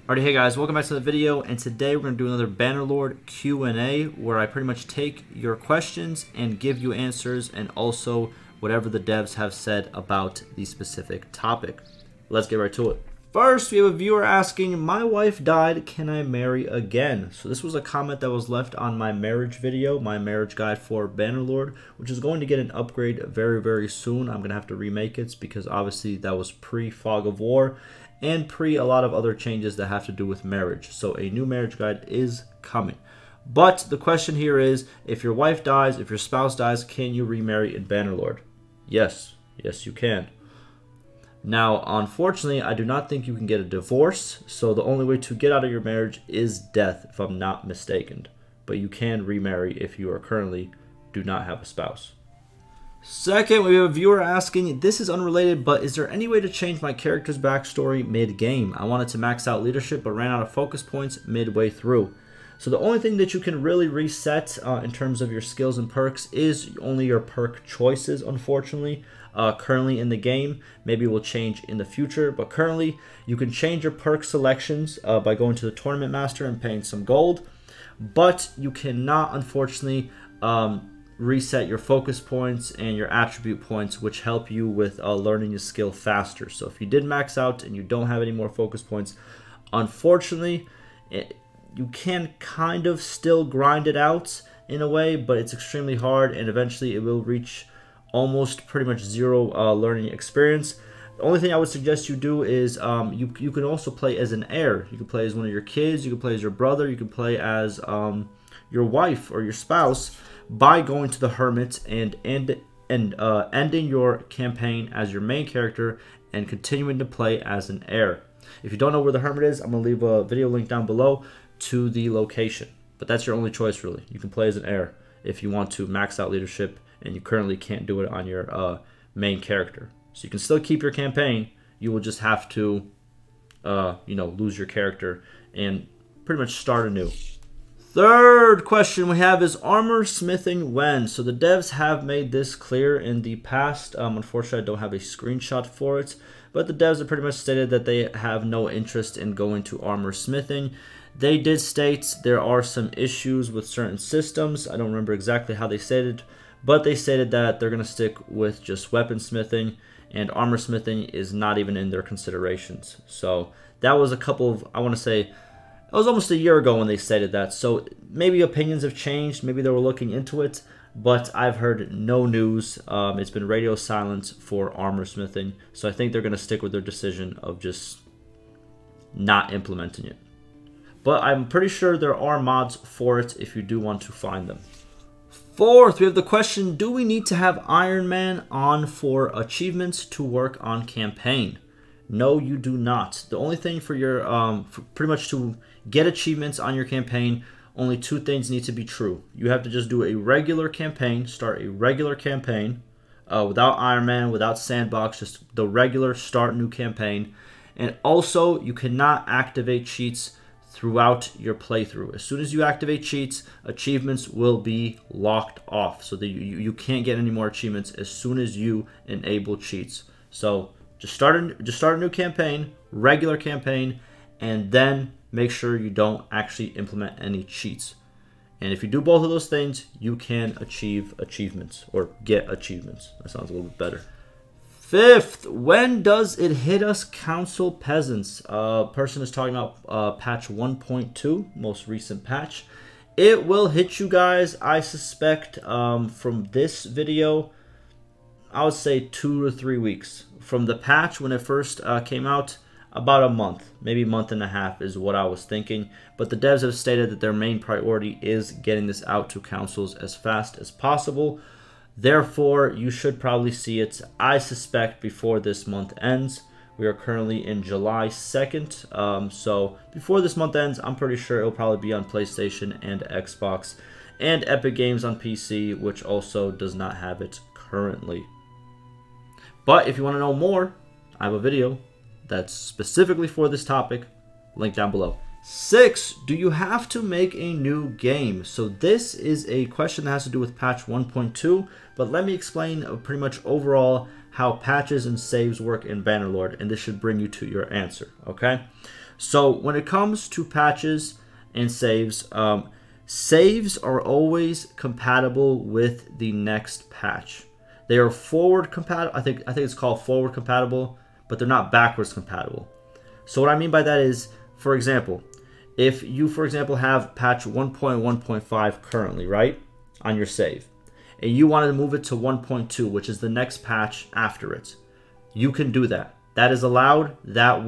Alrighty, hey guys, welcome back to the video, and today we're going to do another Bannerlord Q&A where I pretty much take your questions and give you answers and also whatever the devs have said about the specific topic. Let's get right to it. First, we have a viewer asking, my wife died, can I marry again? So this was a comment that was left on my marriage video, my marriage guide for Bannerlord, which is going to get an upgrade very, very soon. I'm going to have to remake it because obviously that was pre-Fog of War and pre a lot of other changes that have to do with marriage. So a new marriage guide is coming. But the question here is, if your wife dies, if your spouse dies, can you remarry in Bannerlord? Yes. Yes, you can. Now, unfortunately, I do not think you can get a divorce, so the only way to get out of your marriage is death, if I'm not mistaken. But you can remarry if you are currently do not have a spouse. Second, we have a viewer asking, this is unrelated, but is there any way to change my character's backstory mid-game? I wanted to max out leadership, but ran out of focus points midway through. So the only thing that you can really reset in terms of your skills and perks is only your perk choices, unfortunately. Currently in the game, maybe it will change in the future, but currently you can change your perk selections by going to the Tournament Master and paying some gold, but you cannot, unfortunately, reset your focus points and your attribute points, which help you with learning your skill faster. So if you did max out and you don't have any more focus points, unfortunately, you can kind of still grind it out in a way, but it's extremely hard, and eventually it will reach almost pretty much zero learning experience. The only thing I would suggest you do is you can also play as an heir. You can play as one of your kids, you can play as your brother, you can play as your wife or your spouse by going to the Hermit and ending your campaign as your main character and continuing to play as an heir. If you don't know where the Hermit is, I'm going to leave a video link down below to the location. But that's your only choice, really. You can play as an heir if you want to max out leadership and you currently can't do it on your main character. So you can still keep your campaign. You will just have to, lose your character and pretty much start anew. Third question we have is armor smithing when? So the devs have made this clear in the past. Unfortunately, I don't have a screenshot for it, but the devs have pretty much stated that they have no interest in going to armor smithing. They did state there are some issues with certain systems. I don't remember exactly how they stated, but they stated that they're going to stick with just weapon smithing, and armor smithing is not even in their considerations. So that was a couple of, I want to say, it was almost a year ago when they stated that. So maybe opinions have changed. Maybe they were looking into it, but I've heard no news. It's been radio silence for armor smithing. So I think they're going to stick with their decision of just not implementing it. But I'm pretty sure there are mods for it if you do want to find them. Fourth, we have the question, do we need to have Iron Man on for achievements to work on campaign? No, you do not. The only thing for your, pretty much to get achievements on your campaign, only two things need to be true. You have to just do a regular campaign, start a regular campaign, without Iron Man, without Sandbox, just the regular start new campaign. And also, you cannot activate cheats throughout your playthrough. As soon as you activate cheats, achievements will be locked off. So that you can't get any more achievements as soon as you enable cheats. So just start a new campaign, regular campaign, and then make sure you don't actually implement any cheats. And if you do both of those things, you can achieve achievements or get achievements. That sounds a little bit better. Fifth, when does it hit us, Council Peasants? Person is talking about patch 1.2, most recent patch. It will hit you guys, I suspect, from this video, I would say 2 to 3 weeks. From the patch when it first came out, about a month, maybe a month and a half is what I was thinking. But the devs have stated that their main priority is getting this out to councils as fast as possible. Therefore, you should probably see it, I suspect, before this month ends. We are currently in July 2nd, so before this month ends, I'm pretty sure it'll probably be on PlayStation and Xbox and Epic Games on PC, which also does not have it currently. But if you want to know more, I have a video that's specifically for this topic, link down below. 6, do you have to make a new game? So this is a question that has to do with patch 1.2, but let me explain pretty much overall how patches and saves work in Bannerlord, and this should bring you to your answer, okay? So when it comes to patches and saves, saves are always compatible with the next patch. They are forward compatible. I think it's called forward compatible, but they're not backwards compatible. So what I mean by that is, for example, if you, for example, have patch 1.1.5 currently, right, on your save, and you wanted to move it to 1.2, which is the next patch after it, you can do that. That is allowed. That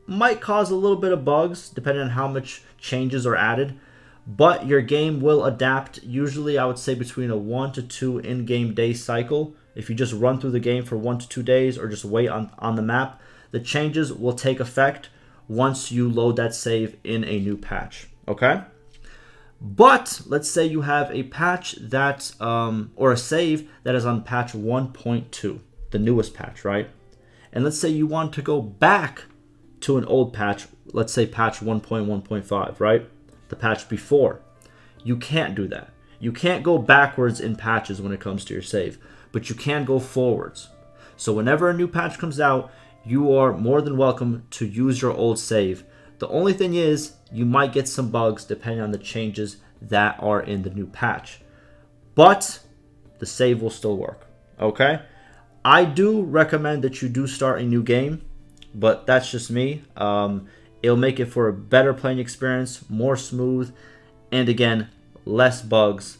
might cause a little bit of bugs depending on how much changes are added, but your game will adapt. Usually I would say between a 1 to 2 in-game day cycle. If you just run through the game for 1 to 2 days or just wait on the map, the changes will take effect once you load that save in a new patch, okay? But let's say you have a patch that, or a save that is on patch 1.2, the newest patch, right? And let's say you want to go back to an old patch, let's say patch 1.1.5, right? The patch before. You can't do that. You can't go backwards in patches when it comes to your save, but you can go forwards. So whenever a new patch comes out, you are more than welcome to use your old save. The only thing is, you might get some bugs depending on the changes that are in the new patch. But the save will still work, okay? I do recommend that you do start a new game, but that's just me. It'll make it for a better playing experience, more smooth, and again, less bugs.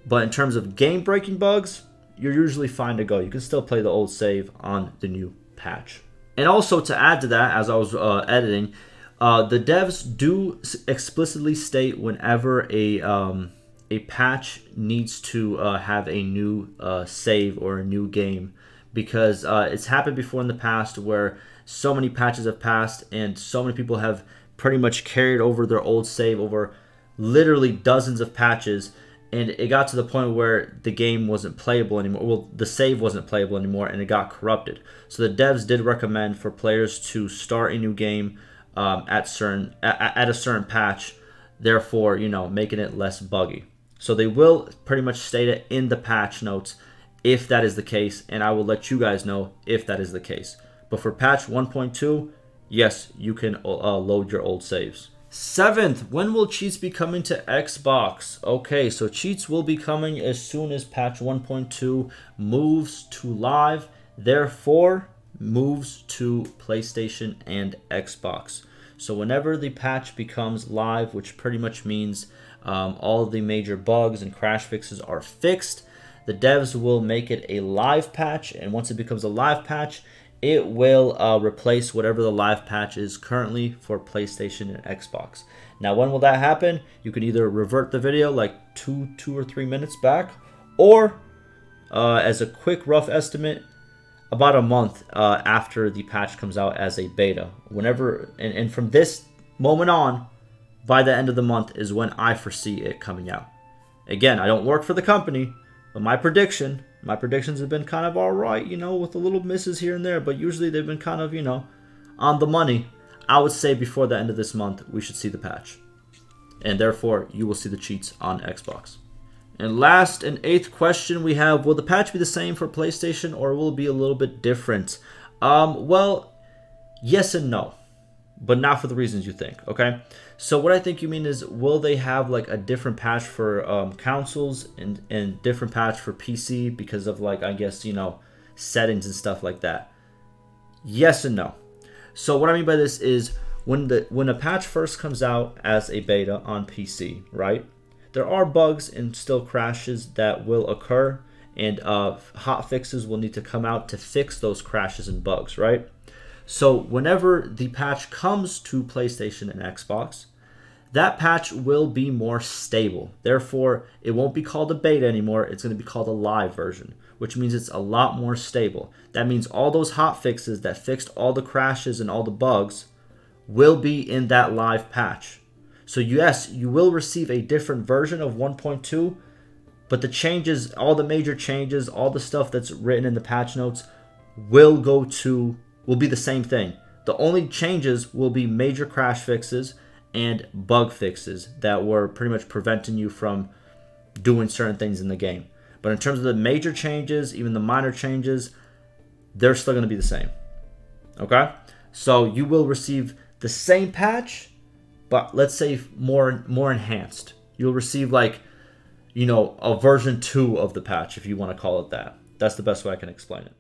But in terms of game-breaking bugs, you're usually fine to go. You can still play the old save on the new patch. And also to add to that, as I was editing, the devs do explicitly state whenever a patch needs to have a new save or a new game, because it's happened before in the past where so many patches have passed and so many people have pretty much carried over their old save over literally dozens of patches, and it got to the point where the game wasn't playable anymore. Well, the save wasn't playable anymore, and it got corrupted. So the devs did recommend for players to start a new game at a certain patch, therefore, you know, making it less buggy. So they will pretty much state it in the patch notes if that is the case, and I will let you guys know if that is the case. But for patch 1.2, yes, you can load your old saves. 7th, when will cheats be coming to Xbox? Okay, so cheats will be coming as soon as patch 1.2 moves to live, therefore moves to PlayStation and Xbox. So whenever the patch becomes live, which pretty much means all of the major bugs and crash fixes are fixed, the devs will make it a live patch, and once it becomes a live patch, it will replace whatever the live patch is currently for PlayStation and Xbox. Now, when will that happen? You can either revert the video like two or 3 minutes back, or as a quick rough estimate, about a month after the patch comes out as a beta. Whenever, and from this moment on, by the end of the month is when I foresee it coming out. Again, I don't work for the company, but my predictions have been kind of all right, you know, with a little misses here and there, but usually they've been kind of, you know, on the money. I would say before the end of this month, we should see the patch. And therefore, you will see the cheats on Xbox. And last and 8th question we have, will the patch be the same for PlayStation or will it be a little bit different? Well, yes and no, but not for the reasons you think, okay? So what I think you mean is, will they have like a different patch for consoles and different patch for PC because of, like, I guess, you know, settings and stuff like that? Yes and no. So what I mean by this is, when a patch first comes out as a beta on PC, right? There are bugs and still crashes that will occur, and hot fixes will need to come out to fix those crashes and bugs, right? So whenever the patch comes to PlayStation and Xbox, that patch will be more stable. Therefore, it won't be called a beta anymore. It's going to be called a live version, which means it's a lot more stable. That means all those hot fixes that fixed all the crashes and all the bugs will be in that live patch. So yes, you will receive a different version of 1.2, but the changes, all the major changes, all the stuff that's written in the patch notes will be the same thing. The only changes will be major crash fixes and bug fixes that were pretty much preventing you from doing certain things in the game. But in terms of the major changes, even the minor changes, they're still going to be the same. Okay? So you will receive the same patch, but let's say more enhanced. You'll receive like, you know, a version 2 of the patch, if you want to call it that. That's the best way I can explain it.